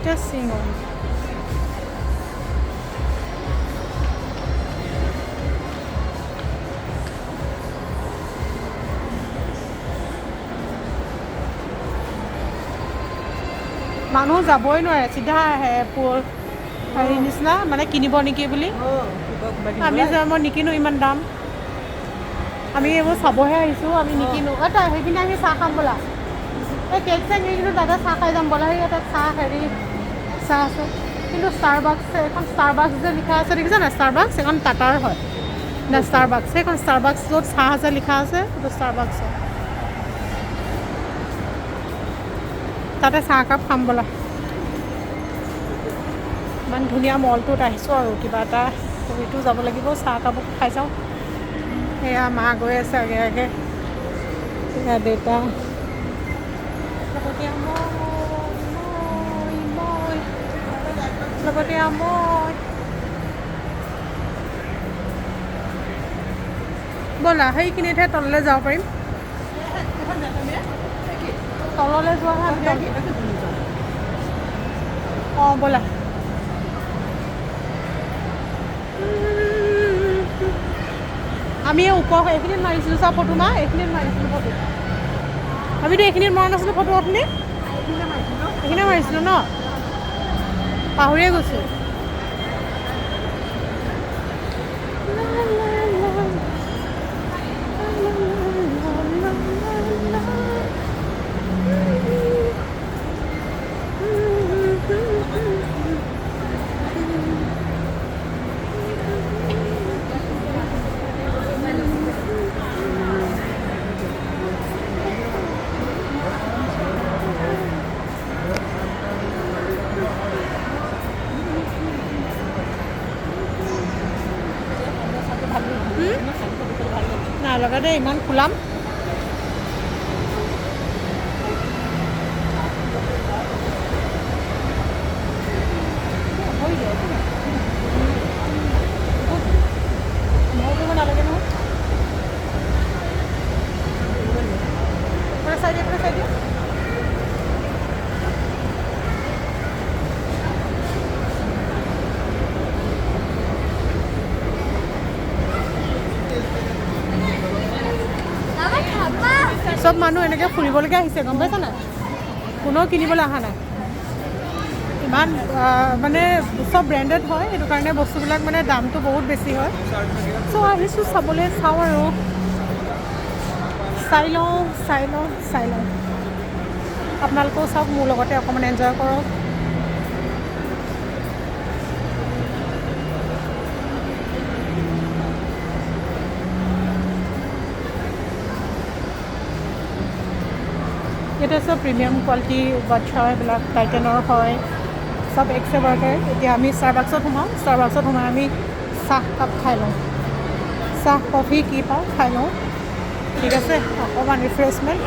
Just seeing only. মানুহ যাবই নোৱাৰে চিধা আহে হেৰি নিচিনা মানে কিনিব নেকি বুলি আমি যে মই নিকিনো ইমান দাম আমি এইবোৰ চাবহে আহিছোঁ আমি নিকিনো তই সেইপিনে আমি চাহ খাম বোলা এই কেক চেক নিকিনো দাদা চাহ খাই যাম বোলা সেই ইয়াতে চাহ হেৰি চাহ আছে কিন্তু ষ্টাৰবাক্স এখন ষ্টাৰবাক্স যে লিখা আছে দেখিছা নাই ষ্টাৰবাক্স এখন টাটাৰ হয় না ষ্টাৰবাক্স সেইখন ষ্টাৰবাক্স য'ত চাহ যে লিখা আছে সেইটো ষ্টাৰবাক্স হয় তাতে চাহ একাপ খাম বোলা ইমান ধুনীয়া মলটোত আহিছোঁ আৰু কিবা এটা হেৰিটো যাব লাগিব চাহ একাপো খাই যাওঁ সেয়া মা গৈ আছে আগে আগে সেয়া দেউতা লগতে মই ব'লা সেইখিনিতহে তললৈ যাব পাৰিম তললৈ যোৱা অঁ ব'লা আমি ওপৰ এইখিনিত মাৰিছিলোঁ চা ফটো মা এইখিনিত মাৰিছিলোঁ ফটো আমিতো এইখিনিত মৰা নাছিলোঁ ফটো আপুনি এইখিনিতে মাৰিছিলোঁ ন পাহৰিয়ে গৈছোঁ লগতে ইমান খোলাম নালাগে নহয় চব মানুহ এনেকৈ ফুৰিবলৈকে আহিছে গম পাইছা নাই কোনেও কিনিবলৈ অহা নাই ইমান মানে চব ব্ৰেণ্ডেড হয় সেইটো কাৰণে বস্তুবিলাক মানে দামটো বহুত বেছি হয় চ' আহিছোঁ চাবলৈ চাওঁ আৰু চাই লওঁ আপোনালোকেও চাওক মোৰ লগতে অকণমান এনজয় কৰক ইয়াতে চব প্ৰিমিয়াম কোৱালিটি ৱাটছ হয় এইবিলাক টাইটেনৰ হয় চব এক্সেবাৰকে এতিয়া আমি ষ্টাৰবাক্সত সোমাই আমি চাহ কাপ খাই লওঁ চাহ কফি কি পাওঁ খাই লওঁ ঠিক আছে অকণমান ৰিফ্ৰেছমেণ্ট